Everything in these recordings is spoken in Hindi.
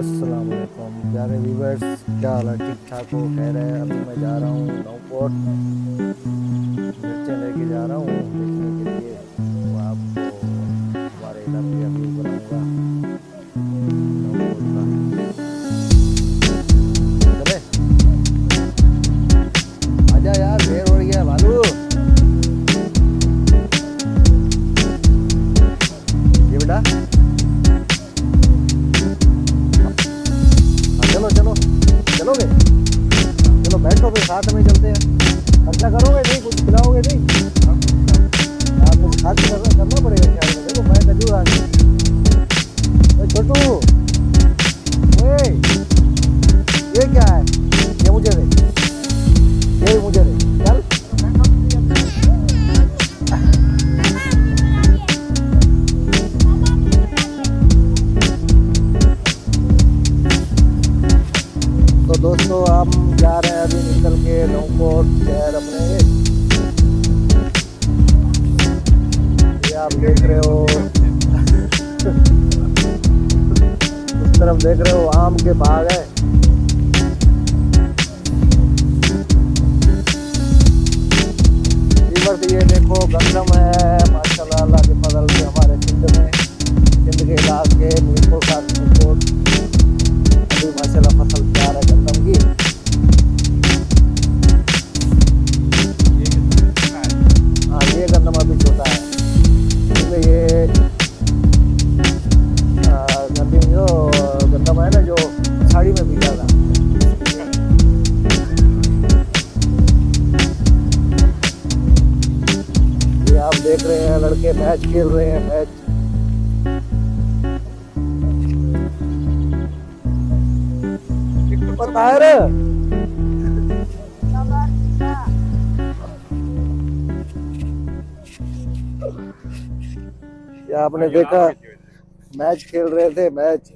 अस्सलाम वालेकुम प्यारे व्यूवर्स, क्या हाल है? ठीक ठाक हो? खैर है। अभी मैं जा रहा हूँ नौकोट, मिर्चें लेके जा रहा हूँ बेचने के लिए। तो आपको हमारे इधर का व्यू कराऊंगा नौकोट का। चले, आजा यार, देर हो रही है भालू। ये बेटा, हाँ चलो चलो, चलोगे? चलो बैठो, फिर साथ में चलते हैं। खर्चा करोगे नहीं? कुछ खिलाओगे नहीं? हाँ, कुछ खा के करना पड़ेगा शायद। देखो मैं खजूर आ गई। ओए छोटू, ओए ये क्या है? ये मुझे दे, ये मुझे दे। चल। तो दोस्तों, हम जा रहे हैं अभी निकल के नौकोट शहर अपने। ये आप देख रहे हो, उस तरफ देख रहे हो आम के बाग है। ये देखो गंदम है, माशाल्लाह अल्लाह के फजल से हमारे सिंध में, सिंध के इलाके मीरपुर का नौकोट। अभी माशाल्लाह फसल तैयार है गंदम की। हाँ, ये गंदम अभी छोटा है, इसलिए ये गंदम जो गंदम है ना, जो साड़ी में भीगा था। ये आप देख रहे हैं लड़के मैच खेल रहे हैं, मैच। पता है रे? ये आपने देखा, मैच खेल रहे थे, मैच।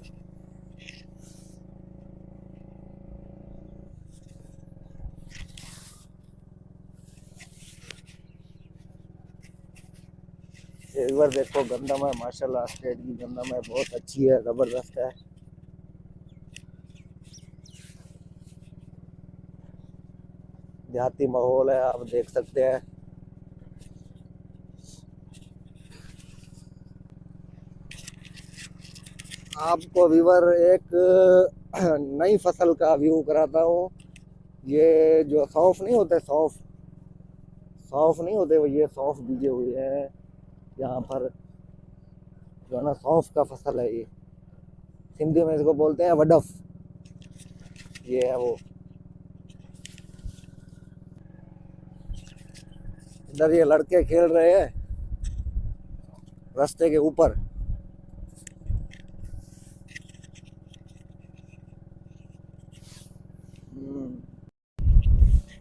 एक बार देखो गंदम है, माशाल्लाह स्टेज की गंदम है, बहुत अच्छी है, जबरदस्त है। देहाती माहौल है, आप देख सकते हैं। आपको व्यूवर एक नई फसल का व्यू कराता हूँ। ये जो सौंफ नहीं होते, सौंफ सौंफ नहीं होते वो, ये सौंफ बीजे हुए हैं यहाँ पर। जो है ना, सौंफ का फसल है ये। हिंदी में इसको बोलते हैं वडफ। ये है वो। इधर ये लड़के खेल रहे हैं रास्ते के ऊपर।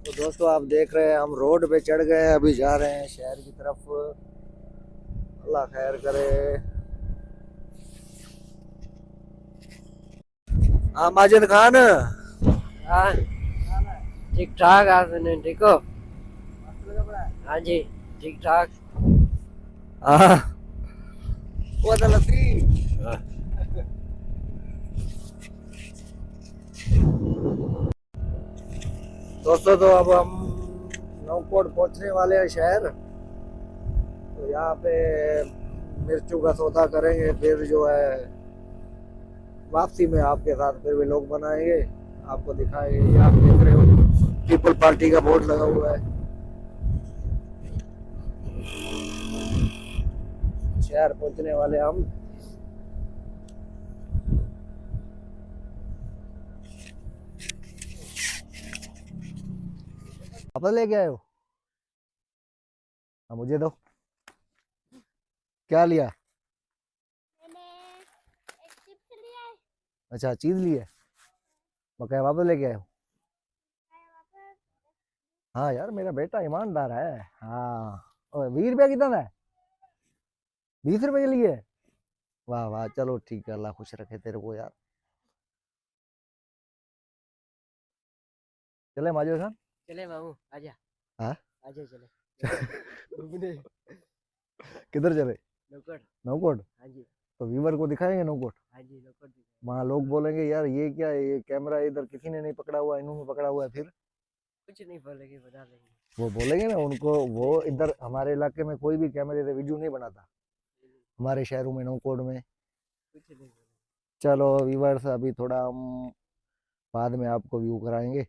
तो दोस्तों, आप देख रहे हैं हम रोड पे चढ़ गए हैं, अभी जा रहे हैं शहर की तरफ। अल्लाह खैर करे। हाँ माजिद खान। हाँ, ठीक ठाक। आपने ठीक हो? हाँ जी, ठीक ठाक। हाँ, वो तो लस्सी। दोस्तों, तो अब हम नौकोट पहुंचने वाले हैं शहर। तो यहाँ पे मिर्चों का सौदा करेंगे, फिर जो है वापसी में आपके साथ फिर भी लोग बनाएंगे, आपको दिखाएंगे। ये आप देख रहे हो पीपल पार्टी का बोर्ड लगा हुआ है। शहर पहुंचने वाले हम। आप लेके आए हो? हाँ, मुझे दो। क्या लिया? मैंने एक चिप्स लिया है। अच्छा, चीज ली है। बकाया वापस लेके आए हो? वापस हाँ यार, मेरा बेटा ईमानदार है। हाँ, और 20 रुपया कितना है? 20 रुपये के लिए? वाह वाह, चलो ठीक है, अल्लाह खुश रखे तेरे को यार। चले माजूर खान। चले मामू, आजा। हाँ। आजा चले घूमने। किधर चले? नौकड़। नौकोट? हाँ जी। तो व्यूवर को दिखाएंगे नौकोट। हाँ जी लोग वहाँ लोग बोलेंगे यार ये क्या है, ये कैमरा इधर किसी ने नहीं पकड़ा हुआ, इन्होंने पकड़ा हुआ है। फिर कुछ नहीं बोलेंगे, बता देंगे। वो बोलेंगे ना उनको, वो इधर हमारे इलाके में कोई भी कैमरे से वीडियो नहीं बनाता, हमारे शहरों में नौकोट में। कुछ नहीं बोलेंगे। चलो व्यूवर्स, अभी थोड़ा हम बाद में आपको व्यू कराएंगे।